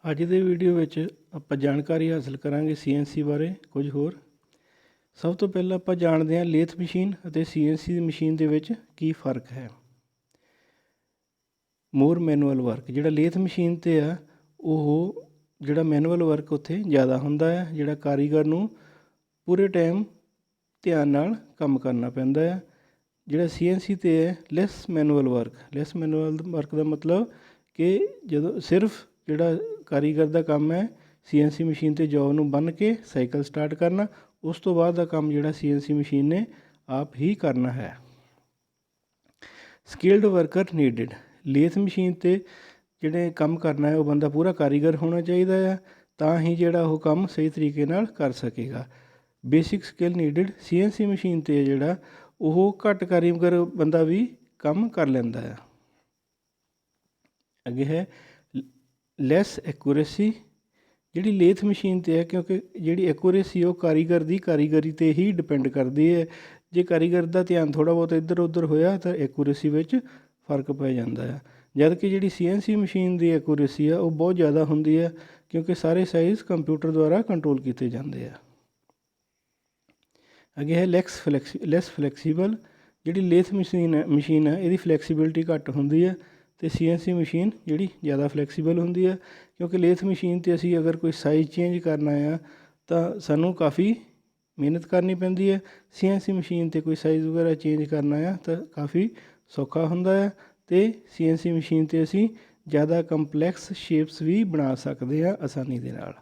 ਅੱਜ ਦੇ ਵੀਡੀਓ ਵਿੱਚ ਆਪਾਂ ਜਾਣਕਾਰੀ ਹਾਸਲ ਕਰਾਂਗੇ CNC ਬਾਰੇ ਕੁਝ ਹੋਰ। ਸਭ ਤੋਂ ਪਹਿਲਾਂ ਆਪਾਂ ਜਾਣਦੇ ਹਾਂ ਲੇਥ ਮਸ਼ੀਨ ਅਤੇ CNC ਦੀ ਮਸ਼ੀਨ ਦੇ ਵਿੱਚ ਕੀ ਫ਼ਰਕ ਹੈ। ਮੋਰ ਮੈਨੂਅਲ ਵਰਕ, ਜਿਹੜਾ ਲੇਥ ਮਸ਼ੀਨ 'ਤੇ ਆ ਉਹ ਜਿਹੜਾ ਮੈਨੂਅਲ ਵਰਕ ਉੱਥੇ ਜ਼ਿਆਦਾ ਹੁੰਦਾ ਹੈ, ਜਿਹੜਾ ਕਾਰੀਗਰ ਨੂੰ ਪੂਰੇ ਟਾਈਮ ਧਿਆਨ ਨਾਲ ਕੰਮ ਕਰਨਾ ਪੈਂਦਾ ਹੈ। ਜਿਹੜਾ CNC 'ਤੇ ਹੈ ਲੈਸ ਮੈਨੂਅਲ ਵਰਕ। ਲੈਸ ਮੈਨੂਅਲ ਵਰਕ ਦਾ ਮਤਲਬ ਕਿ ਜਦੋਂ ਸਿਰਫ ਜਿਹੜਾ ਕਾਰੀਗਰ ਦਾ ਕੰਮ ਹੈ CNC ਮਸ਼ੀਨ 'ਤੇ ਜੋਬ ਨੂੰ ਬੰਨ੍ਹ ਕੇ ਸਾਈਕਲ ਸਟਾਰਟ ਕਰਨਾ, ਉਸ ਤੋਂ ਬਾਅਦ ਦਾ ਕੰਮ ਜਿਹੜਾ CNC ਮਸ਼ੀਨ ਨੇ ਆਪ ਹੀ ਕਰਨਾ ਹੈ। Skilled worker needed. Lathe machine 'ਤੇ ਜਿਹੜੇ ਕੰਮ ਕਰਨਾ ਹੈ ਉਹ ਬੰਦਾ ਪੂਰਾ ਕਾਰੀਗਰ ਹੋਣਾ ਚਾਹੀਦਾ ਹੈ, ਤਾਂ ਹੀ ਜਿਹੜਾ ਉਹ ਕੰਮ ਸਹੀ ਤਰੀਕੇ ਨਾਲ ਕਰ ਸਕੇਗਾ। Basic skill needed. CNC machine 'ਤੇ ਜਿਹੜਾ ਉਹ ਘੱਟ ਕਾਰੀਗਰ ਬੰਦਾ ਵੀ ਕੰਮ ਕਰ ਲੈਂਦਾ ਹੈ। ਅੱਗੇ ਹੈ ਲੈਸ ਐਕੂਰੇਸੀ। ਜਿਹੜੀ ਲੇਥ ਮਸ਼ੀਨ 'ਤੇ ਹੈ, ਕਿਉਂਕਿ ਜਿਹੜੀ ਐਕੂਰੇਸੀ ਉਹ ਕਾਰੀਗਰ ਦੀ ਕਾਰੀਗਰੀ 'ਤੇ ਹੀ ਡਿਪੈਂਡ ਕਰਦੀ ਹੈ। ਜੇ ਕਾਰੀਗਰ ਦਾ ਧਿਆਨ ਥੋੜ੍ਹਾ ਬਹੁਤ ਇੱਧਰ ਉੱਧਰ ਹੋਇਆ ਤਾਂ ਐਕੂਰੇਸੀ ਵਿੱਚ ਫ਼ਰਕ ਪੈ ਜਾਂਦਾ ਹੈ। ਜਦ ਕਿ ਜਿਹੜੀ CNC ਮਸ਼ੀਨ ਦੀ ਐਕੂਰੇਸੀ ਆ ਉਹ ਬਹੁਤ ਜ਼ਿਆਦਾ ਹੁੰਦੀ ਹੈ, ਕਿਉਂਕਿ ਸਾਰੇ ਸਾਈਜ਼ ਕੰਪਿਊਟਰ ਦੁਆਰਾ ਕੰਟਰੋਲ ਕੀਤੇ ਜਾਂਦੇ ਆ। ਅੱਗੇ ਹੈ ਲੈਸ ਫਲੈਕਸੀਬਲ। ਜਿਹੜੀ ਲੇਥ ਮਸ਼ੀਨ ਹੈ ਇਹਦੀ ਫਲੈਕਸੀਬਿਲਿਟੀ ਘੱਟ ਹੁੰਦੀ ਹੈ ਅਤੇ CNC ਮਸ਼ੀਨ ਜਿਹੜੀ ਜ਼ਿਆਦਾ ਫਲੈਕਸੀਬਲ ਹੁੰਦੀ ਹੈ, ਕਿਉਂਕਿ ਲੇਥ ਮਸ਼ੀਨ 'ਤੇ ਅਸੀਂ ਅਗਰ ਕੋਈ ਸਾਈਜ਼ ਚੇਂਜ ਕਰਨਾ ਆ ਤਾਂ ਸਾਨੂੰ ਕਾਫੀ ਮਿਹਨਤ ਕਰਨੀ ਪੈਂਦੀ ਹੈ। CNC ਮਸ਼ੀਨ 'ਤੇ ਕੋਈ ਸਾਈਜ਼ ਵਗੈਰਾ ਚੇਂਜ ਕਰਨਾ ਆ ਤਾਂ ਕਾਫੀ ਸੌਖਾ ਹੁੰਦਾ ਹੈ ਅਤੇ CNC ਮਸ਼ੀਨ 'ਤੇ ਅਸੀਂ ਜ਼ਿਆਦਾ ਕੰਪਲੈਕਸ ਸ਼ੇਪਸ ਵੀ ਬਣਾ ਸਕਦੇ ਹਾਂ ਆਸਾਨੀ ਦੇ ਨਾਲ।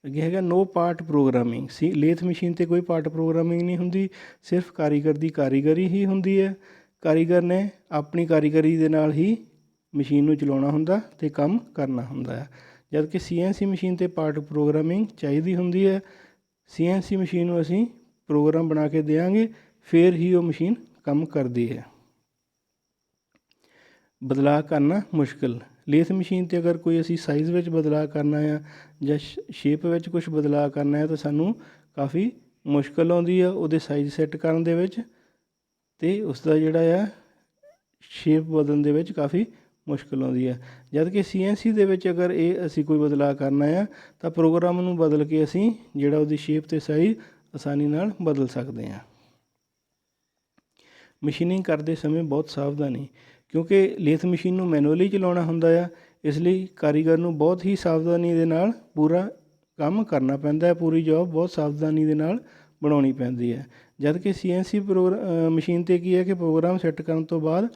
ਅੱਗੇ ਹੈਗਾ ਨੋ ਪਾਰਟ ਪ੍ਰੋਗਰਾਮਿੰਗ। ਲੇਥ ਮਸ਼ੀਨ 'ਤੇ ਕੋਈ ਪਾਰਟ ਪ੍ਰੋਗਰਾਮਿੰਗ ਨਹੀਂ ਹੁੰਦੀ, ਸਿਰਫ ਕਾਰੀਗਰ ਦੀ ਕਾਰੀਗਰੀ ਹੀ ਹੁੰਦੀ ਹੈ। ਕਾਰੀਗਰ ਨੇ ਆਪਣੀ ਕਾਰੀਗਰੀ ਦੇ ਨਾਲ ਹੀ ਮਸ਼ੀਨ ਨੂੰ ਚਲਾਉਣਾ ਹੁੰਦਾ ਅਤੇ ਕੰਮ ਕਰਨਾ ਹੁੰਦਾ ਹੈ। ਜਦ ਕਿ CNC ਮਸ਼ੀਨ 'ਤੇ ਪਾਰਟ ਪ੍ਰੋਗਰਾਮਿੰਗ ਚਾਹੀਦੀ ਹੁੰਦੀ ਹੈ। CNC ਮਸ਼ੀਨ ਨੂੰ ਅਸੀਂ ਪ੍ਰੋਗਰਾਮ ਬਣਾ ਕੇ ਦਿਆਂਗੇ, ਫਿਰ ਹੀ ਉਹ ਮਸ਼ੀਨ ਕੰਮ ਕਰਦੀ ਹੈ। ਬਦਲਾਅ ਕਰਨਾ ਮੁਸ਼ਕਿਲ। ਲੇਥ ਮਸ਼ੀਨ 'ਤੇ ਅਗਰ ਕੋਈ ਅਸੀਂ ਸਾਈਜ਼ ਵਿੱਚ ਬਦਲਾਅ ਕਰਨਾ ਆ ਜਾਂ ਸ਼ੇਪ ਵਿੱਚ ਕੁਛ ਬਦਲਾਅ ਕਰਨਾ ਹੈ ਤਾਂ ਸਾਨੂੰ ਕਾਫੀ ਮੁਸ਼ਕਿਲ ਆਉਂਦੀ ਆ ਉਹਦੇ ਸਾਈਜ਼ ਸੈੱਟ ਕਰਨ ਦੇ ਵਿੱਚ, ਅਤੇ ਉਸਦਾ ਜਿਹੜਾ ਆ ਸ਼ੇਪ ਬਦਲਣ ਦੇ ਵਿੱਚ ਕਾਫੀ ਮੁਸ਼ਕਿਲ ਆਉਂਦੀ ਹੈ। ਜਦ ਕਿ CNC ਦੇ ਵਿੱਚ ਅਗਰ ਇਹ ਅਸੀਂ ਕੋਈ ਬਦਲਾਅ ਕਰਨਾ ਆ ਤਾਂ ਪ੍ਰੋਗਰਾਮ ਨੂੰ ਬਦਲ ਕੇ ਅਸੀਂ ਜਿਹੜਾ ਉਹਦੀ ਸ਼ੇਪ ਅਤੇ ਸਾਈਜ਼ ਆਸਾਨੀ ਨਾਲ ਬਦਲ ਸਕਦੇ ਹਾਂ। ਮਸ਼ੀਨਿੰਗ ਕਰਦੇ ਸਮੇਂ ਬਹੁਤ ਸਾਵਧਾਨੀ, ਕਿਉਂਕਿ ਲੇਥ ਮਸ਼ੀਨ ਨੂੰ ਮੈਨੂਅਲੀ ਚਲਾਉਣਾ ਹੁੰਦਾ ਆ, ਇਸ ਲਈ ਕਾਰੀਗਰ ਨੂੰ ਬਹੁਤ ਹੀ ਸਾਵਧਾਨੀ ਦੇ ਨਾਲ ਪੂਰਾ ਕੰਮ ਕਰਨਾ ਪੈਂਦਾ ਹੈ। ਪੂਰੀ ਜੋਬ ਬਹੁਤ ਸਾਵਧਾਨੀ ਦੇ ਨਾਲ ਬਣਾਉਣੀ ਪੈਂਦੀ ਹੈ। ਜਦ ਕਿ CNC ਮਸ਼ੀਨ 'ਤੇ ਕੀ ਹੈ ਕਿ ਪ੍ਰੋਗਰਾਮ ਸੈੱਟ ਕਰਨ ਤੋਂ ਬਾਅਦ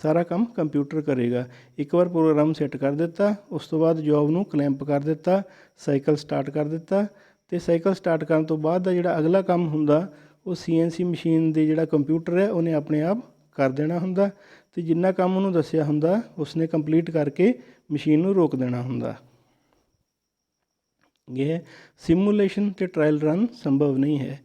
ਸਾਰਾ ਕੰਮ ਕੰਪਿਊਟਰ ਕਰੇਗਾ। ਇੱਕ ਵਾਰ ਪ੍ਰੋਗਰਾਮ ਸੈੱਟ ਕਰ ਦਿੱਤਾ, ਉਸ ਤੋਂ ਬਾਅਦ ਜੋਬ ਨੂੰ ਕਲੈਂਪ ਕਰ ਦਿੱਤਾ, ਸਾਈਕਲ ਸਟਾਰਟ ਕਰ ਦਿੱਤਾ, ਅਤੇ ਸਾਈਕਲ ਸਟਾਰਟ ਕਰਨ ਤੋਂ ਬਾਅਦ ਦਾ ਜਿਹੜਾ ਅਗਲਾ ਕੰਮ ਹੁੰਦਾ ਉਹ CNC ਮਸ਼ੀਨ ਦੇ ਜਿਹੜਾ ਕੰਪਿਊਟਰ ਹੈ ਉਹਨੇ ਆਪਣੇ ਆਪ ਕਰ ਦੇਣਾ ਹੁੰਦਾ, ਅਤੇ ਜਿੰਨਾ ਕੰਮ ਉਹਨੂੰ ਦੱਸਿਆ ਹੁੰਦਾ ਉਸਨੇ ਕੰਪਲੀਟ ਕਰਕੇ ਮਸ਼ੀਨ ਨੂੰ ਰੋਕ ਦੇਣਾ ਹੁੰਦਾ। ਇਹ ਹੈ ਸਿਮੂਲੇਸ਼ਨ ਅਤੇ ਟਰਾਇਲ ਰਨ ਸੰਭਵ ਨਹੀਂ ਹੈ।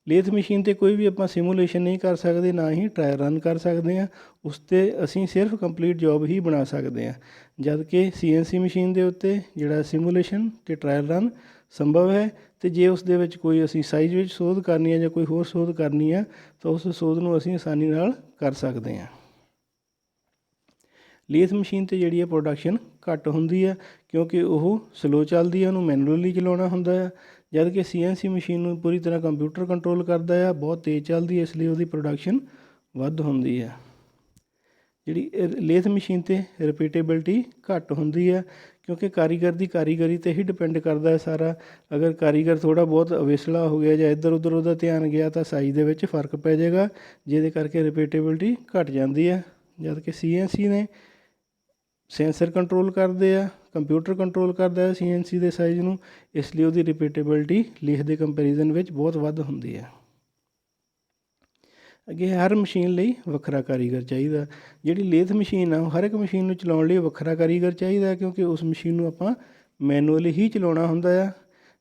ਲੇਥ ਮਸ਼ੀਨ 'ਤੇ ਕੋਈ ਵੀ ਆਪਾਂ ਸਿਮੂਲੇਸ਼ਨ ਨਹੀਂ ਕਰ ਸਕਦੇ, ਨਾ ਹੀ ਟਰਾਇਲ ਰਨ ਕਰ ਸਕਦੇ ਹਾਂ। ਉਸ 'ਤੇ ਅਸੀਂ ਸਿਰਫ ਕੰਪਲੀਟ ਜੋਬ ਹੀ ਬਣਾ ਸਕਦੇ ਹਾਂ। ਜਦ ਕਿ CNC ਮਸ਼ੀਨ ਦੇ ਉੱਤੇ ਜਿਹੜਾ ਸਿਮੂਲੇਸ਼ਨ ਅਤੇ ਟਰਾਇਲ ਰਨ ਸੰਭਵ ਹੈ, ਅਤੇ ਜੇ ਉਸ ਦੇ ਵਿੱਚ ਕੋਈ ਅਸੀਂ ਸਾਈਜ਼ ਵਿੱਚ ਸੋਧ ਕਰਨੀ ਹੈ ਜਾਂ ਕੋਈ ਹੋਰ ਸੋਧ ਕਰਨੀ ਹੈ ਤਾਂ ਉਸ ਸੋਧ ਨੂੰ ਅਸੀਂ ਆਸਾਨੀ ਨਾਲ ਕਰ ਸਕਦੇ ਹਾਂ। ਲੇਥ ਮਸ਼ੀਨ 'ਤੇ ਜਿਹੜੀ ਹੈ ਪ੍ਰੋਡਕਸ਼ਨ ਘੱਟ ਹੁੰਦੀ ਹੈ, ਕਿਉਂਕਿ ਉਹ ਸਲੋ ਚੱਲਦੀ ਹੈ, ਉਹਨੂੰ ਮੈਨੂਅਲੀ ਚਲਾਉਣਾ ਹੁੰਦਾ ਹੈ। ਜਦ ਕਿ CNC ਮਸ਼ੀਨ ਨੂੰ ਪੂਰੀ ਤਰ੍ਹਾਂ ਕੰਪਿਊਟਰ ਕੰਟਰੋਲ ਕਰਦਾ ਹੈ, ਬਹੁਤ ਤੇਜ਼ ਚੱਲਦੀ ਹੈ, ਇਸ ਲਈ ਉਹਦੀ ਪ੍ਰੋਡਕਸ਼ਨ ਵੱਧ ਹੁੰਦੀ ਹੈ। ਜਿਹੜੀ ਲੇਥ ਮਸ਼ੀਨ 'ਤੇ ਰਿਪੀਟੇਬਿਲਟੀ ਘੱਟ ਹੁੰਦੀ ਹੈ, ਕਿਉਂਕਿ ਕਾਰੀਗਰ ਦੀ ਕਾਰੀਗਰੀ 'ਤੇ ਹੀ ਡਿਪੈਂਡ ਕਰਦਾ ਹੈ ਸਾਰਾ। ਅਗਰ ਕਾਰੀਗਰ ਥੋੜ੍ਹਾ ਬਹੁਤ ਅਵੇਸਲਾ ਹੋ ਗਿਆ ਜਾਂ ਇੱਧਰ ਉੱਧਰ ਉਹਦਾ ਧਿਆਨ ਗਿਆ ਤਾਂ ਸਾਈਜ਼ ਦੇ ਵਿੱਚ ਫ਼ਰਕ ਪੈ ਜਾਏਗਾ, ਜਿਹਦੇ ਕਰਕੇ ਰਿਪੀਟੇਬਿਲਟੀ ਘੱਟ ਜਾਂਦੀ ਹੈ। ਜਦ ਕਿ CNC ਨੇ ਸੈਂਸਰ ਕੰਟਰੋਲ ਕਰਦੇ ਆ, ਕੰਪਿਊਟਰ ਕੰਟਰੋਲ ਕਰਦਾ ਹੈ CNC ਦੇ ਸਾਈਜ਼ ਨੂੰ, ਇਸ ਲਈ ਉਹਦੀ ਰਿਪੀਟੇਬਿਲਟੀ ਲੇਥ ਦੇ ਕੰਪੈਰੀਜ਼ਨ ਵਿੱਚ ਬਹੁਤ ਵੱਧ ਹੁੰਦੀ ਹੈ। ਅੱਗੇ ਹਰ ਮਸ਼ੀਨ ਲਈ ਵੱਖਰਾ ਕਾਰੀਗਰ ਚਾਹੀਦਾ। ਜਿਹੜੀ ਲੇਥ ਮਸ਼ੀਨ ਆ ਉਹ ਹਰ ਇੱਕ ਮਸ਼ੀਨ ਨੂੰ ਚਲਾਉਣ ਲਈ ਵੱਖਰਾ ਕਾਰੀਗਰ ਚਾਹੀਦਾ, ਕਿਉਂਕਿ ਉਸ ਮਸ਼ੀਨ ਨੂੰ ਆਪਾਂ ਮੈਨੂਅਲੀ ਹੀ ਚਲਾਉਣਾ ਹੁੰਦਾ ਆ।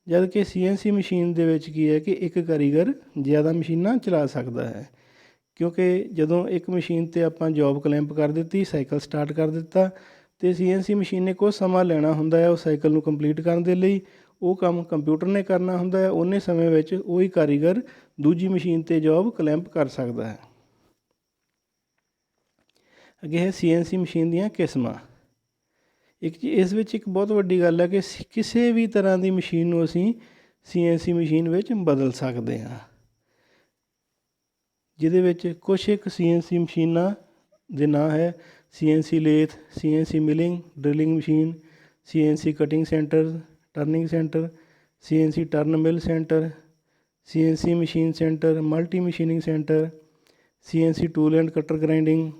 ਜਦ ਕਿ CNC ਮਸ਼ੀਨ ਦੇ ਵਿੱਚ ਕੀ ਹੈ ਕਿ ਇੱਕ ਕਾਰੀਗਰ ਜ਼ਿਆਦਾ ਮਸ਼ੀਨਾਂ ਚਲਾ ਸਕਦਾ ਹੈ, ਕਿਉਂਕਿ ਜਦੋਂ ਇੱਕ ਮਸ਼ੀਨ 'ਤੇ ਆਪਾਂ ਜੋਬ ਕਲੈਂਪ ਕਰ ਦਿੱਤੀ, ਸਾਈਕਲ ਸਟਾਰਟ ਕਰ ਦਿੱਤਾ, ਅਤੇ CNC ਮਸ਼ੀਨ ਨੇ ਕੁਛ ਸਮਾਂ ਲੈਣਾ ਹੁੰਦਾ ਹੈ ਉਸ ਸਾਈਕਲ ਨੂੰ ਕੰਪਲੀਟ ਕਰਨ ਦੇ ਲਈ। ਉਹ ਕੰਮ ਕੰਪਿਊਟਰ ਨੇ ਕਰਨਾ ਹੁੰਦਾ ਹੈ, ਉਨੇ ਸਮੇਂ ਵਿੱਚ ਉਹੀ ਕਾਰੀਗਰ ਦੂਜੀ ਮਸ਼ੀਨ 'ਤੇ ਜੋਬ ਕਲੈਂਪ ਕਰ ਸਕਦਾ ਹੈ। ਅੱਗੇ ਹੈ CNC ਮਸ਼ੀਨ ਦੀਆਂ ਕਿਸਮਾਂ। ਇਸ ਵਿੱਚ ਇੱਕ ਬਹੁਤ ਵੱਡੀ ਗੱਲ ਹੈ ਕਿ ਕਿਸੇ ਵੀ ਤਰ੍ਹਾਂ ਦੀ ਮਸ਼ੀਨ ਨੂੰ ਅਸੀਂ CNC ਮਸ਼ੀਨ ਵਿੱਚ ਬਦਲ ਸਕਦੇ ਹਾਂ, ਜਿਹਦੇ ਵਿੱਚ ਕੁਛ ਇੱਕ CNC ਮਸ਼ੀਨਾਂ ਦੇ ਨਾਂ ਹੈ CNC lathe, CNC milling drilling machine, CNC cutting centre turning centre, CNC turn mill centre, CNC machine centre, multi machining centre, CNC tool and cutter grinding,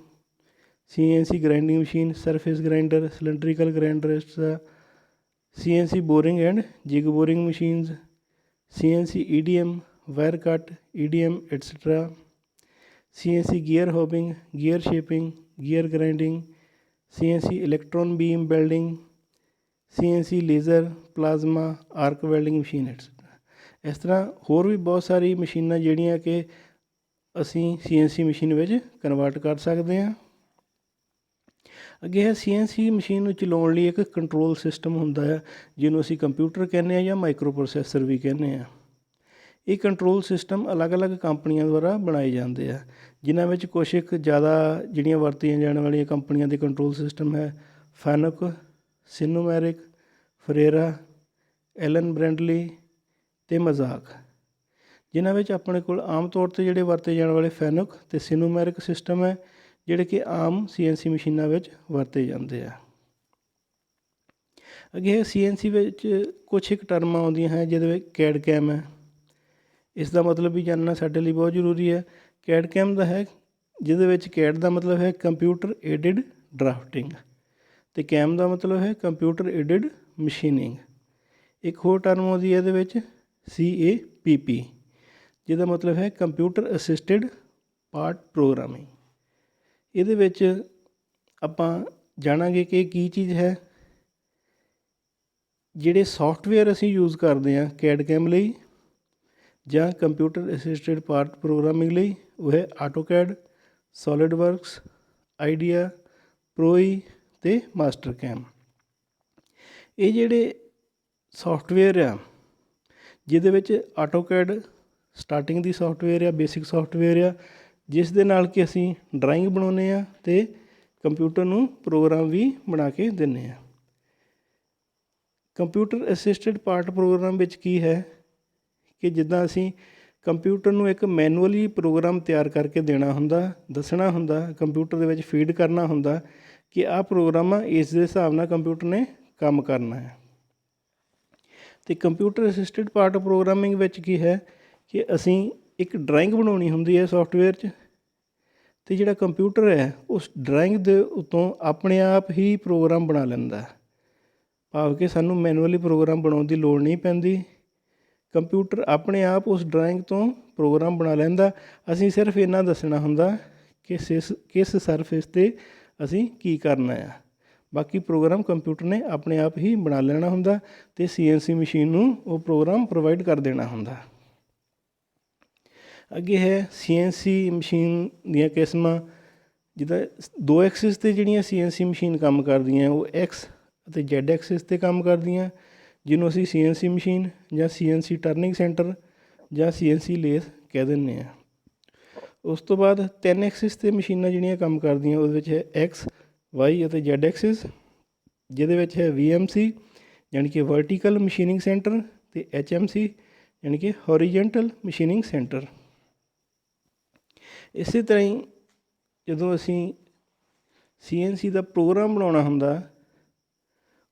CNC grinding machine, surface grinder, cylindrical grinder, CNC boring and jig boring machines, CNC EDM, wire cut, EDM etcetera, CNC gear hobbing, gear shaping, gear grinding, CNC electron beam welding, CNC laser, plasma, arc welding machine ਐਟਸਟਰਾ। ਇਸ ਤਰ੍ਹਾਂ ਹੋਰ ਵੀ ਬਹੁਤ ਸਾਰੀ ਮਸ਼ੀਨਾਂ ਜਿਹੜੀਆਂ ਕਿ ਅਸੀਂ CNC machine ਵਿੱਚ convert ਕਰ ਸਕਦੇ ਹਾਂ। ਅੱਗੇ ਹੈ CNC ਮਸ਼ੀਨ ਨੂੰ ਚਲਾਉਣ ਲਈ ਇੱਕ ਕੰਟਰੋਲ ਸਿਸਟਮ ਹੁੰਦਾ ਹੈ, ਜਿਹਨੂੰ ਅਸੀਂ ਕੰਪਿਊਟਰ ਕਹਿੰਦੇ ਹਾਂ ਜਾਂ ਮਾਈਕਰੋ ਪ੍ਰੋਸੈਸਰ ਵੀ ਕਹਿੰਦੇ ਹਾਂ। ਇਹ ਕੰਟਰੋਲ ਸਿਸਟਮ ਅਲੱਗ-ਅਲੱਗ ਕੰਪਨੀਆਂ ਦੁਆਰਾ ਬਣਾਏ ਜਾਂਦੇ ਆ, ਜਿਨ੍ਹਾਂ ਵਿੱਚ ਕੁਛ ਇੱਕ ਜ਼ਿਆਦਾ ਜਿਹੜੀਆਂ ਵਰਤੀਆਂ ਜਾਣ ਵਾਲੀਆਂ ਕੰਪਨੀਆਂ ਦੇ ਕੰਟਰੋਲ ਸਿਸਟਮ ਹੈ ਫੈਨੁਕ, ਸਿਨੋਮੈਰਿਕ, ਫਰੇਰਾ, ਐਲਨ ਬ੍ਰੈਂਡਲੀ ਅਤੇ ਮਜ਼ਾਕ। ਜਿਨ੍ਹਾਂ ਵਿੱਚ ਆਪਣੇ ਕੋਲ ਆਮ ਤੌਰ 'ਤੇ ਜਿਹੜੇ ਵਰਤੇ ਜਾਣ ਵਾਲੇ ਫੈਨੁਕ ਅਤੇ ਸਿਨੋਮੈਰਿਕ ਸਿਸਟਮ ਹੈ, ਜਿਹੜੇ ਕਿ ਆਮ CNC ਮਸ਼ੀਨਾਂ ਵਿੱਚ ਵਰਤੇ ਜਾਂਦੇ ਆ। ਅੱਗੇ CNC ਵਿੱਚ ਕੁਛ ਇੱਕ ਟਰਮਾਂ ਆਉਂਦੀਆਂ ਹੈ, ਜਿਹਦੇ ਵਿੱਚ ਕੈਡ ਕੈਮ ਹੈ। ਇਸ ਦਾ ਮਤਲਬ ਵੀ ਜਾਣਨਾ ਸਾਡੇ ਲਈ ਬਹੁਤ ਜ਼ਰੂਰੀ ਹੈ। ਕੈਡ ਕੈਮ ਦਾ ਹੈ, ਜਿਹਦੇ ਵਿੱਚ ਕੈਡ ਦਾ ਮਤਲਬ ਹੈ ਕੰਪਿਊਟਰ ਏਡਿਡ ਡਰਾਫਟਿੰਗ ਅਤੇ ਕੈਮ ਦਾ ਮਤਲਬ ਹੈ ਕੰਪਿਊਟਰ ਏਡਿਡ ਮਸ਼ੀਨਿੰਗ। ਇੱਕ ਹੋਰ ਟਰਮ ਆਉਂਦੀ ਹੈ ਇਹਦੇ ਵਿੱਚ CAPP, ਜਿਹਦਾ ਮਤਲਬ ਹੈ ਕੰਪਿਊਟਰ ਅਸਿਸਟਿਡ ਪਾਰਟ ਪ੍ਰੋਗਰਾਮਿੰਗ। ਇਹਦੇ ਵਿੱਚ ਆਪਾਂ ਜਾਣਾਂਗੇ ਕਿ ਕੀ ਚੀਜ਼ ਹੈ। ਜਿਹੜੇ ਸੋਫਟਵੇਅਰ ਅਸੀਂ ਯੂਜ਼ ਕਰਦੇ ਹਾਂ ਕੈਡ ਕੈਮ ਲਈ ਜਾਂ ਕੰਪਿਊਟਰ ਅਸਿਸਟਿਡ ਪਾਰਟ ਪ੍ਰੋਗਰਾਮਿੰਗ ਲਈ, ਉਹ ਹੈ ਆਟੋਕੈਡ, ਸੋਲਿਡਵਰਕਸ, ਆਈਡੀਆ, ਪ੍ਰੋਈ ਅਤੇ ਮਾਸਟਰ ਕੈਮ। ਇਹ ਜਿਹੜੇ ਸੋਫਟਵੇਅਰ ਆ, ਜਿਹਦੇ ਵਿੱਚ ਆਟੋਕੈਡ ਸਟਾਰਟਿੰਗ ਦੀ ਸੋਫਟਵੇਅਰ ਆ, ਬੇਸਿਕ ਸੋਫਟਵੇਅਰ ਆ, ਜਿਸ ਦੇ ਨਾਲ ਕਿ ਅਸੀਂ ਡਰਾਇੰਗ ਬਣਾਉਂਦੇ ਹਾਂ ਅਤੇ ਕੰਪਿਊਟਰ ਨੂੰ ਪ੍ਰੋਗਰਾਮ ਵੀ ਬਣਾ ਕੇ ਦਿੰਦੇ ਹਾਂ। ਕੰਪਿਊਟਰ ਅਸਿਸਟਿਡ ਪਾਰਟ ਪ੍ਰੋਗਰਾਮ ਵਿੱਚ ਕੀ ਹੈ ਕਿ ਜਿੱਦਾਂ ਅਸੀਂ ਕੰਪਿਊਟਰ ਨੂੰ ਇੱਕ ਮੈਨੂਅਲੀ ਪ੍ਰੋਗਰਾਮ ਤਿਆਰ ਕਰਕੇ ਦੇਣਾ ਹੁੰਦਾ, ਦੱਸਣਾ ਹੁੰਦਾ, ਕੰਪਿਊਟਰ ਦੇ ਵਿੱਚ ਫੀਡ ਕਰਨਾ ਹੁੰਦਾ ਕਿ ਆਹ ਪ੍ਰੋਗਰਾਮ ਆ, ਇਸ ਦੇ ਹਿਸਾਬ ਨਾਲ ਕੰਪਿਊਟਰ ਨੇ ਕੰਮ ਕਰਨਾ ਹੈ। ਅਤੇ ਕੰਪਿਊਟਰ ਅਸਿਸਟਿਡ ਪਾਰਟ ਪ੍ਰੋਗਰਾਮਿੰਗ ਵਿੱਚ ਕੀ ਹੈ ਕਿ ਅਸੀਂ ਇੱਕ ਡਰਾਇੰਗ ਬਣਾਉਣੀ ਹੁੰਦੀ ਹੈ ਸੋਫਟਵੇਅਰ 'ਚ, ਅਤੇ ਜਿਹੜਾ ਕੰਪਿਊਟਰ ਹੈ ਉਸ ਡਰਾਇੰਗ ਦੇ ਉੱਤੋਂ ਆਪਣੇ ਆਪ ਹੀ ਪ੍ਰੋਗਰਾਮ ਬਣਾ ਲੈਂਦਾ, ਭਾਵ ਕਿ ਸਾਨੂੰ ਮੈਨੂਅਲੀ ਪ੍ਰੋਗਰਾਮ ਬਣਾਉਣ ਦੀ ਲੋੜ ਨਹੀਂ ਪੈਂਦੀ। ਕੰਪਿਊਟਰ ਆਪਣੇ ਆਪ ਉਸ ਡਰਾਇੰਗ ਤੋਂ ਪ੍ਰੋਗਰਾਮ ਬਣਾ ਲੈਂਦਾ। ਅਸੀਂ ਸਿਰਫ ਇੰਨਾ ਦੱਸਣਾ ਹੁੰਦਾ ਕਿ ਕਿਸ ਸਰਫੇਸ 'ਤੇ ਅਸੀਂ ਕੀ ਕਰਨਾ ਆ, ਬਾਕੀ ਪ੍ਰੋਗਰਾਮ ਕੰਪਿਊਟਰ ਨੇ ਆਪਣੇ ਆਪ ਹੀ ਬਣਾ ਲੈਣਾ ਹੁੰਦਾ ਅਤੇ CNC ਮਸ਼ੀਨ ਨੂੰ ਉਹ ਪ੍ਰੋਗਰਾਮ ਪ੍ਰੋਵਾਈਡ ਕਰ ਦੇਣਾ ਹੁੰਦਾ। ਅੱਗੇ ਹੈ CNC ਮਸ਼ੀਨ ਦੀਆਂ ਕਿਸਮਾਂ। ਜਿੱਦਾਂ 2 ਐਕਸਿਸ 'ਤੇ ਜਿਹੜੀਆਂ CNC ਮਸ਼ੀਨ ਕੰਮ ਕਰਦੀਆਂ, ਉਹ X ਅਤੇ Z ਐਕਸਿਸ 'ਤੇ ਕੰਮ ਕਰਦੀਆਂ, ਜਿਹਨੂੰ ਅਸੀਂ CNC ਮਸ਼ੀਨ ਜਾਂ CNC ਟਰਨਿੰਗ ਸੈਂਟਰ ਜਾਂ CNC ਲੇਥ ਕਹਿ ਦਿੰਦੇ ਹਾਂ। ਉਸ ਤੋਂ ਬਾਅਦ 3 ਐਕਸਿਸ 'ਤੇ ਮਸ਼ੀਨਾਂ ਜਿਹੜੀਆਂ ਕੰਮ ਕਰਦੀਆਂ, ਉਹਦੇ ਵਿੱਚ ਹੈ X, Y ਅਤੇ Z ਐਕਸਿਸ, ਜਿਹਦੇ ਵਿੱਚ ਹੈ VMC ਯਾਨੀ ਕਿ ਵਰਟੀਕਲ ਮਸ਼ੀਨਿੰਗ ਸੈਂਟਰ ਅਤੇ HMC ਯਾਨੀ ਕਿ ਹੌਰੀਜੈਂਟਲ ਮਸ਼ੀਨਿੰਗ ਸੈਂਟਰ। ਇਸੇ ਤਰ੍ਹਾਂ ਹੀ ਜਦੋਂ ਅਸੀਂ CNC ਦਾ ਪ੍ਰੋਗਰਾਮ ਬਣਾਉਣਾ ਹੁੰਦਾ,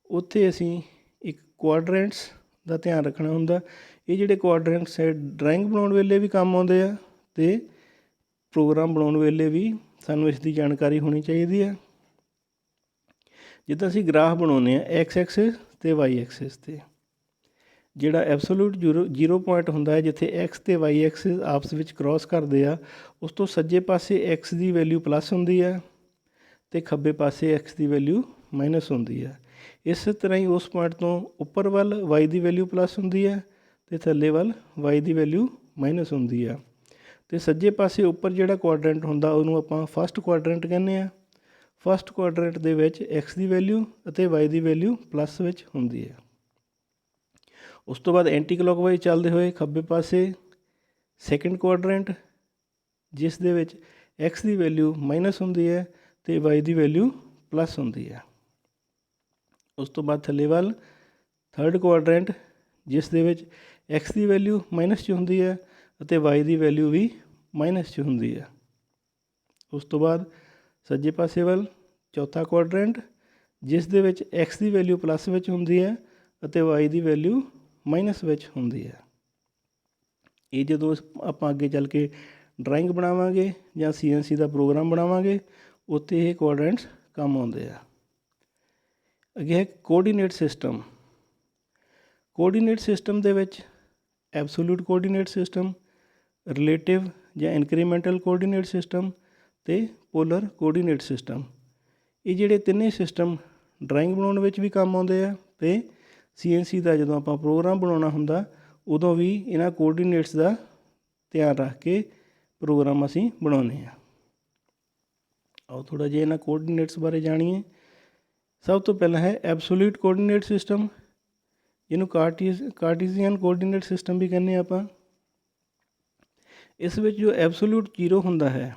ਉੱਥੇ ਅਸੀਂ ਇੱਕ ਕੁਆਡਰੈਂਟਸ ਦਾ ਧਿਆਨ ਰੱਖਣਾ ਹੁੰਦਾ। ਇਹ ਜਿਹੜੇ ਕੁਆਡਰੈਂਟਸ ਹੈ ਡਰਾਇੰਗ ਬਣਾਉਣ ਵੇਲੇ ਵੀ ਕੰਮ ਆਉਂਦੇ ਆ ਅਤੇ ਪ੍ਰੋਗਰਾਮ ਬਣਾਉਣ ਵੇਲੇ ਵੀ ਸਾਨੂੰ ਇਸ ਦੀ ਜਾਣਕਾਰੀ ਹੋਣੀ ਚਾਹੀਦੀ ਹੈ। ਜਿੱਦਾਂ ਅਸੀਂ ਗ੍ਰਾਫ ਬਣਾਉਂਦੇ ਹਾਂ X ਐਕਸਿਸ ਅਤੇ Y ਐਕਸਿਸ 'ਤੇ, ਜਿਹੜਾ ਐਬਸੋਲੂਟ ਜ਼ੀਰੋ ਪੁਆਇੰਟ ਹੁੰਦਾ ਹੈ, ਜਿੱਥੇ X ਅਤੇ Y ਐਕਸਿਸ ਆਪਸ ਵਿੱਚ ਕ੍ਰੋਸ ਕਰਦੇ ਆ, ਉਸ ਤੋਂ ਸੱਜੇ ਪਾਸੇ X ਦੀ ਵੈਲਿਊ ਪਲੱਸ ਹੁੰਦੀ ਹੈ ਅਤੇ ਖੱਬੇ ਪਾਸੇ X ਦੀ ਵੈਲਿਊ ਮਾਈਨਸ ਹੁੰਦੀ ਹੈ। ਇਸ ਤਰ੍ਹਾਂ ਹੀ ਉਸ ਪੁਆਇੰਟ ਤੋਂ ਉੱਪਰ ਵੱਲ Y ਦੀ ਵੈਲਿਊ ਪਲੱਸ ਹੁੰਦੀ ਹੈ ਅਤੇ ਥੱਲੇ ਵੱਲ Y ਦੀ ਵੈਲਿਊ ਮਾਈਨਸ ਹੁੰਦੀ ਆ। ਅਤੇ ਸੱਜੇ ਪਾਸੇ ਉੱਪਰ ਜਿਹੜਾ ਕੁਆਡਰੈਂਟ ਹੁੰਦਾ, ਉਹਨੂੰ ਆਪਾਂ ਫਸਟ ਕੁਆਡਰੈਂਟ ਕਹਿੰਦੇ ਹਾਂ। ਫਸਟ ਕੁਆਡਰੈਂਟ ਦੇ ਵਿੱਚ X ਦੀ ਵੈਲਿਊ ਅਤੇ Y ਦੀ ਵੈਲਿਊ ਪਲੱਸ ਵਿੱਚ ਹੁੰਦੀ ਹੈ। ਉਸ ਤੋਂ ਬਾਅਦ ਐਂਟੀ ਕਲੋਕਵਾਈਜ਼ ਚੱਲਦੇ ਹੋਏ ਖੱਬੇ ਪਾਸੇ ਸੈਕਿੰਡ ਕੁਆਡਰੈਂਟ, ਜਿਸ ਦੇ ਵਿੱਚ X ਦੀ ਵੈਲਿਊ ਮਾਈਨਸ ਹੁੰਦੀ ਹੈ ਅਤੇ Y ਦੀ ਵੈਲਿਊ ਪਲੱਸ ਹੁੰਦੀ ਹੈ। ਉਸ ਤੋਂ ਬਾਅਦ ਥੱਲੇ ਵੱਲ ਥਰਡ ਕੁਆਡਰੈਂਟ, ਜਿਸ ਦੇ ਵਿੱਚ x ਦੀ ਵੈਲਿਊ ਮਾਈਨਸ 'ਚ ਹੁੰਦੀ ਹੈ ਅਤੇ y ਦੀ ਵੈਲਿਊ ਵੀ ਮਾਈਨਸ 'ਚ ਹੁੰਦੀ ਹੈ। ਉਸ ਤੋਂ ਬਾਅਦ ਸੱਜੇ ਪਾਸੇ ਵੱਲ ਚੌਥਾ ਕੁਆਡਰੈਂਟ, ਜਿਸ ਦੇ ਵਿੱਚ x ਦੀ ਵੈਲਿਊ ਪਲੱਸ ਵਿੱਚ ਹੁੰਦੀ ਹੈ ਅਤੇ y ਦੀ ਵੈਲਿਊ ਮਾਈਨਸ ਵਿੱਚ ਹੁੰਦੀ ਹੈ। ਇਹ ਜਦੋਂ ਆਪਾਂ ਅੱਗੇ ਚੱਲ ਕੇ ਡਰਾਇੰਗ ਬਣਾਵਾਂਗੇ ਜਾਂ CNC ਦਾ ਪ੍ਰੋਗਰਾਮ ਬਣਾਵਾਂਗੇ, ਉੱਥੇ ਇਹ ਕੁਆਡਰੈਂਟਸ ਕੰਮ ਆਉਂਦੇ ਆ। ਅੱਗੇ ਹੈ ਕੋਆਰਡੀਨੇਟ ਸਿਸਟਮ। ਕੋਆਰਡੀਨੇਟ ਸਿਸਟਮ ਦੇ ਵਿੱਚ ਐਬਸੋਲੂਟ ਕੋਆਰਡੀਨੇਟ ਸਿਸਟਮ, ਰਿਲੇਟਿਵ ਜਾਂ ਇਨਕਰੀਮੈਂਟਲ ਕੋਆਰਡੀਨੇਟ ਸਿਸਟਮ ਅਤੇ ਪੋਲਰ ਕੋਆਰਡੀਨੇਟ ਸਿਸਟਮ, ਇਹ ਜਿਹੜੇ ਤਿੰਨੇ ਸਿਸਟਮ ਡਰਾਇੰਗ ਬਣਾਉਣ ਵਿੱਚ ਵੀ ਕੰਮ ਆਉਂਦੇ ਆ ਅਤੇ CNC ਦਾ ਜਦੋਂ ਆਪਾਂ ਪ੍ਰੋਗਰਾਮ ਬਣਾਉਣਾ ਹੁੰਦਾ ਉਦੋਂ ਵੀ ਇਹਨਾਂ ਕੋਆਰਡੀਨੇਟਸ ਦਾ ਧਿਆਨ ਰੱਖ ਕੇ ਪ੍ਰੋਗਰਾਮ ਅਸੀਂ ਬਣਾਉਂਦੇ ਹਾਂ। ਆਓ ਥੋੜ੍ਹਾ ਜਿਹਾ ਇਹਨਾਂ ਕੋਆਰਡੀਨੇਟਸ ਬਾਰੇ ਜਾਣੀਏ। ਸਭ ਤੋਂ ਪਹਿਲਾਂ ਹੈ ਐਬਸੋਲੂਟ ਕੋਆਰਡੀਨੇਟ ਸਿਸਟਮ, ਜਿਹਨੂੰ ਕਾਰਟੀਜ਼ੀਅਨ ਕੋਆਰਡੀਨੇਟ ਸਿਸਟਮ ਵੀ ਕਹਿੰਦੇ ਆਪਾਂ। ਇਸ ਵਿੱਚ ਜੋ ਐਬਸੋਲੂਟ 0 ਹੁੰਦਾ ਹੈ,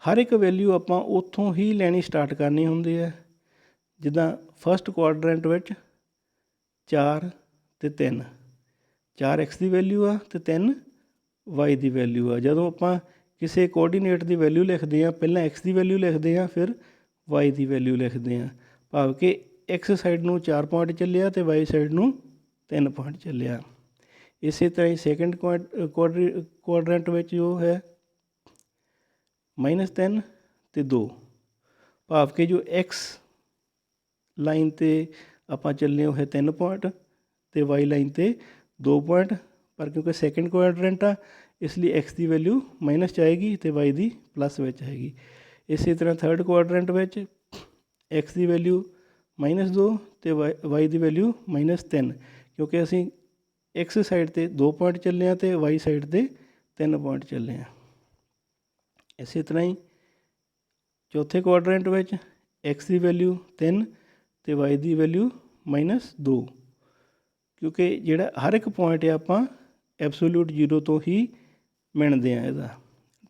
ਹਰ ਇੱਕ ਵੈਲਿਊ ਆਪਾਂ ਉੱਥੋਂ ਹੀ ਲੈਣੀ ਸਟਾਰਟ ਕਰਨੀ ਹੁੰਦੀ ਹੈ। ਜਿੱਦਾਂ ਫਸਟ ਕੁਆਡਰੈਂਟ ਵਿੱਚ 4 ਅਤੇ 3, 4x ਦੀ ਵੈਲਿਊ ਆ ਅਤੇ 3 y ਦੀ ਵੈਲਿਊ ਆ। ਜਦੋਂ ਆਪਾਂ ਕਿਸੇ ਕੋਆਰਡੀਨੇਟ ਦੀ ਵੈਲਿਊ ਲਿਖਦੇ ਹਾਂ, ਪਹਿਲਾਂ x ਦੀ ਵੈਲਿਊ ਲਿਖਦੇ ਹਾਂ, ਫਿਰ y ਦੀ ਵੈਲਿਊ ਲਿਖਦੇ ਹਾਂ। ਭਾਵ ਕਿ x ਸਾਈਡ ਨੂੰ 4 ਪੁਆਇੰਟ ਚੱਲਿਆ ਅਤੇ y ਸਾਈਡ ਨੂੰ 3 ਪੁਆਇੰਟ ਚੱਲਿਆ। ਇਸੇ ਤਰ੍ਹਾਂ ਹੀ ਸੈਕਿੰਡ ਕੁਆਡਰੈਂਟ ਵਿੱਚ ਜੋ ਹੈ -3 ਅਤੇ 2, ਭਾਵ ਕਿ ਜੋ x ਲਾਈਨ 'ਤੇ ਆਪਾਂ ਚੱਲੇ ਉਹ ਹੈ 3 ਪੁਆਇੰਟ ਅਤੇ y ਲਾਈਨ 'ਤੇ 2 ਪੁਆਇੰਟ। ਪਰ ਕਿਉਂਕਿ ਸੈਕਿੰਡ ਕੁਆਡਰੈਂਟ ਆ, ਇਸ ਲਈ x ਦੀ ਵੈਲਿਊ ਮਾਈਨਸ 'ਚ ਆਏਗੀ ਅਤੇ y ਦੀ ਪਲੱਸ ਵਿੱਚ ਆਏਗੀ। ਇਸੇ ਤਰ੍ਹਾਂ ਥਰਡ ਕੁਆਡਰੈਂਟ ਵਿੱਚ x ਦੀ ਵੈਲਿਊ -2 ਅਤੇ y ਦੀ ਵੈਲਿਊ -3, ਕਿਉਂਕਿ ਅਸੀਂ x ਸਾਈਡ 'ਤੇ 2 ਪੁਆਇੰਟ ਚੱਲੇ ਹਾਂ ਅਤੇ y ਸਾਈਡ 'ਤੇ 3 ਪੁਆਇੰਟ ਚੱਲੇ ਹਾਂ। ਇਸੇ ਤਰ੍ਹਾਂ ਹੀ ਚੌਥੇ ਕੁਆਡਰੈਂਟ ਵਿੱਚ x ਦੀ ਵੈਲਿਊ 3 ਅਤੇ y ਦੀ ਵੈਲਿਊ -2, ਕਿਉਂਕਿ ਜਿਹੜਾ ਹਰ ਇੱਕ ਪੁਆਇੰਟ ਹੈ ਆਪਾਂ ਐਬਸੋਲੂਟ 0 ਤੋਂ ਹੀ ਮਿਣਦੇ ਹਾਂ। ਇਹਦਾ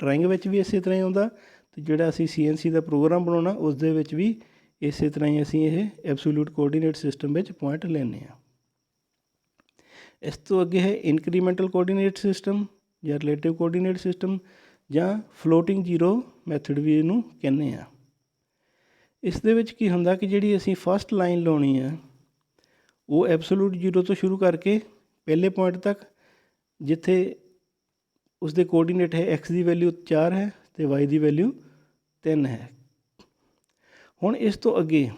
ਡਰਾਇੰਗ ਵਿੱਚ ਵੀ ਇਸੇ ਤਰ੍ਹਾਂ ਹੀ ਆਉਂਦਾ ਅਤੇ ਜਿਹੜਾ ਅਸੀਂ CNC ਦਾ ਪ੍ਰੋਗਰਾਮ ਬਣਾਉਣਾ ਉਸ ਦੇ ਵਿੱਚ ਵੀ ਇਸੇ ਤਰ੍ਹਾਂ ਹੀ ਅਸੀਂ ਇਹ ਐਬਸੋਲੂਟ ਕੋਆਰਡੀਨੇਟ ਸਿਸਟਮ ਵਿੱਚ ਪੁਆਇੰਟ ਲੈਂਦੇ ਹਾਂ। ਇਸ ਤੋਂ ਅੱਗੇ ਹੈ ਇਨਕਰੀਮੈਂਟਲ ਕੋਆਰਡੀਨੇਟ ਸਿਸਟਮ ਜਾਂ ਰਿਲੇਟਿਵ ਕੋਆਰਡੀਨੇਟ ਸਿਸਟਮ ਜਾਂ ਫਲੋਟਿੰਗ ਜ਼ੀਰੋ ਮੈਥਡ ਵੀ ਇਹਨੂੰ ਕਹਿੰਦੇ ਹਾਂ। ਇਸ ਦੇ ਵਿੱਚ ਕੀ ਹੁੰਦਾ ਕਿ ਜਿਹੜੀ ਅਸੀਂ ਫਸਟ ਲਾਈਨ ਲਾਉਣੀ ਆ ਉਹ ਐਬਸੋਲੂਟ 0 ਤੋਂ ਸ਼ੁਰੂ ਕਰਕੇ ਪਹਿਲੇ ਪੁਆਇੰਟ ਤੱਕ, ਜਿੱਥੇ ਉਸਦੇ ਕੋਆਰਡੀਨੇਟ ਹੈ x ਦੀ ਵੈਲਿਊ 4 ਹੈ ਅਤੇ y ਦੀ ਵੈਲਿਊ 3 ਹੈ। ਹੁਣ ਇਸ ਤੋਂ ਅੱਗੇ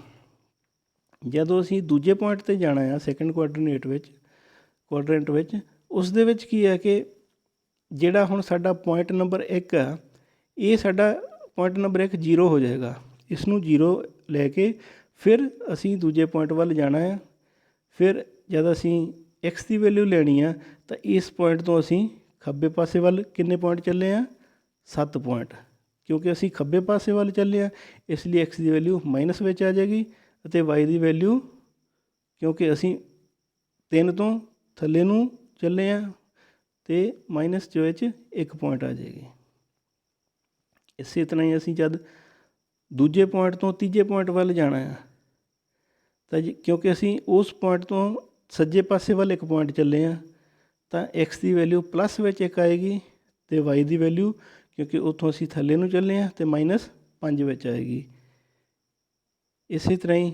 ਜਦੋਂ ਅਸੀਂ ਦੂਜੇ ਪੁਆਇੰਟ 'ਤੇ ਜਾਣਾ ਆ ਸੈਕਿੰਡ ਕੁਆਡਰੈਂਟ ਵਿੱਚ, ਉਸ ਦੇ ਵਿੱਚ ਕੀ ਹੈ ਕਿ ਜਿਹੜਾ ਹੁਣ ਸਾਡਾ ਪੁਆਇੰਟ ਨੰਬਰ 1 ਆ, ਇਹ ਸਾਡਾ ਪੁਆਇੰਟ ਨੰਬਰ 1 0 ਹੋ ਜਾਏਗਾ। ਇਸ ਨੂੰ 0 ਲੈ ਕੇ ਫਿਰ ਅਸੀਂ ਦੂਜੇ ਪੁਆਇੰਟ ਵੱਲ ਜਾਣਾ ਆ। ਫਿਰ ਜਦ ਅਸੀਂ x ਦੀ ਵੈਲਿਊ ਲੈਣੀ ਆ ਤਾਂ ਇਸ ਪੁਆਇੰਟ ਤੋਂ ਅਸੀਂ ਖੱਬੇ ਪਾਸੇ ਵੱਲ ਕਿੰਨੇ ਪੁਆਇੰਟ ਚੱਲੇ ਆ? 7 ਪੁਆਇੰਟ। ਕਿਉਂਕਿ ਅਸੀਂ ਖੱਬੇ ਪਾਸੇ ਵੱਲ ਚੱਲੇ ਆ, ਇਸ ਲਈ x ਦੀ ਵੈਲਿਊ ਮਾਈਨਸ ਵਿੱਚ ਆ ਜਾਏਗੀ ਅਤੇ y ਦੀ ਵੈਲਿਊ, ਕਿਉਂਕਿ ਅਸੀਂ 3 ਤੋਂ ਥੱਲੇ ਨੂੰ ਚੱਲੇ ਆ ਅਤੇ ਮਾਈਨਸ ਦੇ ਵਿੱਚ 1 ਪੁਆਇੰਟ ਆ ਜਾਏਗੀ। ਇਸੇ ਤਰ੍ਹਾਂ ਹੀ ਅਸੀਂ ਜਦ ਦੂਜੇ ਪੁਆਇੰਟ ਤੋਂ ਤੀਜੇ ਪੁਆਇੰਟ ਵੱਲ ਜਾਣਾ ਆ ਤਾਂ ਕਿਉਂਕਿ ਅਸੀਂ ਉਸ ਪੁਆਇੰਟ ਤੋਂ ਸੱਜੇ ਪਾਸੇ ਵੱਲ 1 ਪੁਆਇੰਟ ਚੱਲੇ ਆ ਤਾਂ x ਦੀ ਵੈਲਿਊ ਪਲੱਸ ਵਿੱਚ 1 ਆਏਗੀ ਅਤੇ y ਦੀ ਵੈਲਿਊ, ਕਿਉਂਕਿ ਉੱਥੋਂ ਅਸੀਂ ਥੱਲੇ ਨੂੰ ਚੱਲੇ ਹਾਂ ਅਤੇ -5 ਵਿੱਚ ਆਏਗੀ। ਇਸੇ ਤਰ੍ਹਾਂ ਹੀ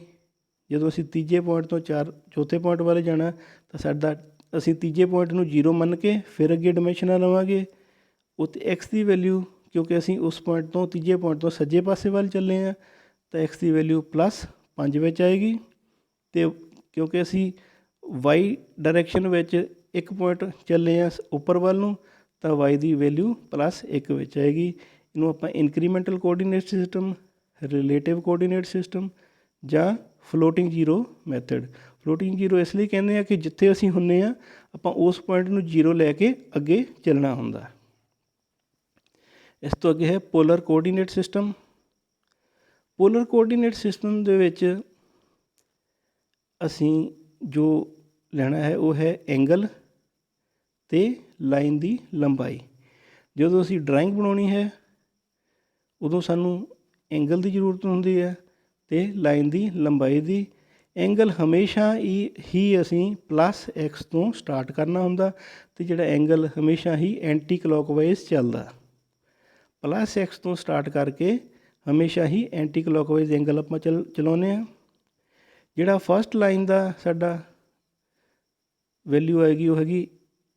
ਜਦੋਂ ਅਸੀਂ ਤੀਜੇ ਪੁਆਇੰਟ ਤੋਂ ਚੌਥੇ ਪੁਆਇੰਟ ਵੱਲ ਜਾਣਾ ਤਾਂ ਅਸੀਂ ਤੀਜੇ ਪੁਆਇੰਟ ਨੂੰ 0 ਮੰਨ ਕੇ ਫਿਰ ਅੱਗੇ ਡਾਇਮੈਂਸ਼ਨਾਂ ਲਵਾਂਗੇ। ਉੱਥੇ x ਦੀ ਵੈਲਿਊ, ਕਿਉਂਕਿ ਅਸੀਂ ਉਸ ਪੁਆਇੰਟ ਤੋਂ ਤੀਜੇ ਪੁਆਇੰਟ ਤੋਂ ਸੱਜੇ ਪਾਸੇ ਵੱਲ ਚੱਲੇ ਹਾਂ ਤਾਂ x ਦੀ ਵੈਲਿਊ +5 ਵਿੱਚ ਆਏਗੀ ਅਤੇ ਕਿਉਂਕਿ ਅਸੀਂ y ਡਾਇਰੈਕਸ਼ਨ ਵਿੱਚ 1 ਪੁਆਇੰਟ ਚੱਲੇ ਹਾਂ ਉੱਪਰ ਵੱਲ ਨੂੰ ਤਾਂ y ਦੀ ਵੈਲਿਊ +1 ਵਿੱਚ ਆਏਗੀ। ਇਹਨੂੰ ਆਪਾਂ incremental coordinate system, relative coordinate system ਜਾਂ floating zero method. Floating zero ਇਸ ਲਈ ਕਹਿੰਦੇ ਆ ਕਿ ਜਿੱਥੇ ਅਸੀਂ ਹੁੰਦੇ ਹਾਂ ਆਪਾਂ ਉਸ ਪੁਆਇੰਟ ਨੂੰ 0 ਲੈ ਕੇ ਅੱਗੇ ਚੱਲਣਾ ਹੁੰਦਾ। ਇਸ ਤੋਂ ਅੱਗੇ ਹੈ polar coordinate system. Polar coordinate system ਦੇ ਵਿੱਚ ਅਸੀਂ ਜੋ ਲੈਣਾ ਹੈ ਉਹ ਹੈ ਐਂਗਲ ਅਤੇ ਲਾਈਨ ਦੀ ਲੰਬਾਈ। ਜਦੋਂ ਅਸੀਂ ਡਰਾਇੰਗ ਬਣਾਉਣੀ ਹੈ ਉਦੋਂ ਸਾਨੂੰ ਐਂਗਲ ਦੀ ਜ਼ਰੂਰਤ ਹੁੰਦੀ ਹੈ ਅਤੇ ਲਾਈਨ ਦੀ ਲੰਬਾਈ ਦੀ, ਐਂਗਲ ਹਮੇਸ਼ਾ ਹੀ ਅਸੀਂ ਪਲੱਸ ਐਕਸ ਤੋਂ ਸਟਾਰਟ ਕਰਨਾ ਹੁੰਦਾ ਅਤੇ ਜਿਹੜਾ ਐਂਗਲ ਹਮੇਸ਼ਾ ਹੀ ਐਂਟੀ ਕਲੋਕਵਾਈਜ਼ ਚੱਲਦਾ। ਪਲੱਸ ਐਕਸ ਤੋਂ ਸਟਾਰਟ ਕਰਕੇ ਹਮੇਸ਼ਾ ਹੀ ਐਂਟੀ ਕਲੋਕਵਾਈਜ਼ ਐਂਗਲ ਆਪਾਂ ਚਲਾਉਂਦੇ ਹਾਂ। ਜਿਹੜਾ ਫਸਟ ਲਾਈਨ ਦਾ ਸਾਡਾ ਵੈਲਿਊ ਆਏਗੀ ਉਹ ਹੈਗੀ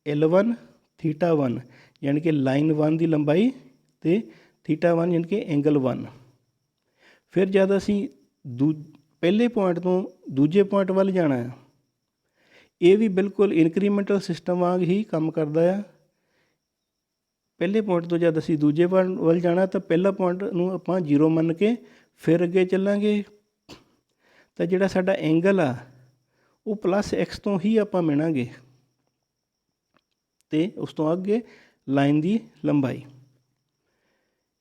L1 θ1, ਯਾਨੀ ਕਿ ਲਾਈਨ 1 ਦੀ ਲੰਬਾਈ ਅਤੇ θ1 ਯਾਨੀ ਕਿ ਐਂਗਲ 1। ਫਿਰ ਜਦ ਅਸੀਂ ਪਹਿਲੇ ਪੁਆਇੰਟ ਤੋਂ ਦੂਜੇ ਪੁਆਇੰਟ ਵੱਲ ਜਾਣਾ ਹੈ, ਇਹ ਵੀ ਬਿਲਕੁਲ ਇਨਕਰੀਮੈਂਟਲ ਸਿਸਟਮ ਵਾਂਗ ਹੀ ਕੰਮ ਕਰਦਾ ਆ। ਪਹਿਲੇ ਪੁਆਇੰਟ ਤੋਂ ਜਦ ਅਸੀਂ ਦੂਜੇ ਪੁਆਇੰਟ ਵੱਲ ਜਾਣਾ ਤਾਂ ਪਹਿਲਾ ਪੁਆਇੰਟ ਨੂੰ ਆਪਾਂ 0 ਮੰਨ ਕੇ ਫਿਰ ਅੱਗੇ ਚੱਲਾਂਗੇ। ਤਾਂ ਜਿਹੜਾ ਸਾਡਾ ਐਂਗਲ ਆ ਉਹ ਪਲੱਸ ਐਕਸ ਤੋਂ ਹੀ ਆਪਾਂ ਮਿਣਾਂਗੇ ਅਤੇ ਉਸ ਤੋਂ ਅੱਗੇ ਲਾਈਨ ਦੀ ਲੰਬਾਈ।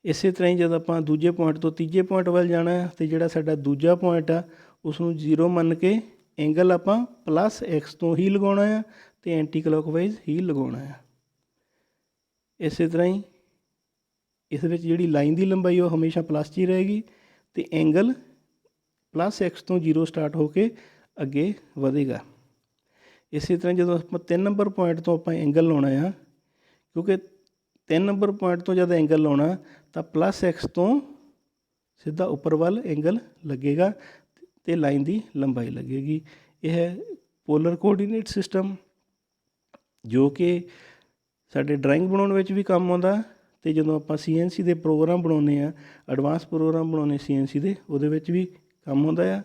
ਇਸੇ ਤਰ੍ਹਾਂ ਹੀ ਜਦ ਆਪਾਂ ਦੂਜੇ ਪੁਆਇੰਟ ਤੋਂ ਤੀਜੇ ਪੁਆਇੰਟ ਵੱਲ ਜਾਣਾ ਅਤੇ ਜਿਹੜਾ ਸਾਡਾ ਦੂਜਾ ਪੁਆਇੰਟ ਆ ਉਸ ਨੂੰ 0 ਮੰਨ ਕੇ ਐਂਗਲ ਆਪਾਂ ਪਲੱਸ ਐਕਸ ਤੋਂ ਹੀ ਲਗਾਉਣਾ ਆ ਅਤੇ ਐਂਟੀ ਕਲੋਕਵਾਈਜ਼ ਹੀ ਲਗਾਉਣਾ ਆ। ਇਸੇ ਤਰ੍ਹਾਂ ਹੀ ਇਸ ਵਿੱਚ ਜਿਹੜੀ ਲਾਈਨ ਦੀ ਲੰਬਾਈ ਉਹ ਹਮੇਸ਼ਾ ਪਲੱਸ 'ਚ ਹੀ ਰਹੇਗੀ ਅਤੇ ਐਂਗਲ ਪਲੱਸ ਐਕਸ ਤੋਂ 0 ਸਟਾਰਟ ਹੋ ਕੇ ਅੱਗੇ ਵਧੇਗਾ। ਇਸੇ ਤਰ੍ਹਾਂ ਜਦੋਂ ਆਪਾਂ 3 ਨੰਬਰ ਪੁਆਇੰਟ ਤੋਂ ਆਪਾਂ ਐਂਗਲ ਲਾਉਣਾ ਆ, ਕਿਉਂਕਿ 3 ਨੰਬਰ ਪੁਆਇੰਟ ਤੋਂ ਜਦ ਐਂਗਲ ਲਾਉਣਾ ਤਾਂ ਪਲੱਸ ਐਕਸ ਤੋਂ ਸਿੱਧਾ ਉੱਪਰ ਵੱਲ ਐਂਗਲ ਲੱਗੇਗਾ ਅਤੇ ਲਾਈਨ ਦੀ ਲੰਬਾਈ ਲੱਗੇਗੀ। ਇਹ ਹੈ ਪੋਲਰ ਕੋਆਰਡੀਨੇਟ ਸਿਸਟਮ, ਜੋ ਕਿ ਸਾਡੇ ਡਰਾਇੰਗ ਬਣਾਉਣ ਵਿੱਚ ਵੀ ਕੰਮ ਆਉਂਦਾ ਅਤੇ ਜਦੋਂ ਆਪਾਂ CNC ਦੇ ਪ੍ਰੋਗਰਾਮ ਬਣਾਉਂਦੇ ਹਾਂ, ਐਡਵਾਂਸ ਪ੍ਰੋਗਰਾਮ ਬਣਾਉਂਦੇ CNC ਦੇ, ਉਹਦੇ ਵਿੱਚ ਵੀ ਕੰਮ ਆਉਂਦਾ ਆ।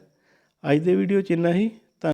ਅੱਜ ਦੇ ਵੀਡੀਓ 'ਚ ਇੰਨਾ ਹੀ।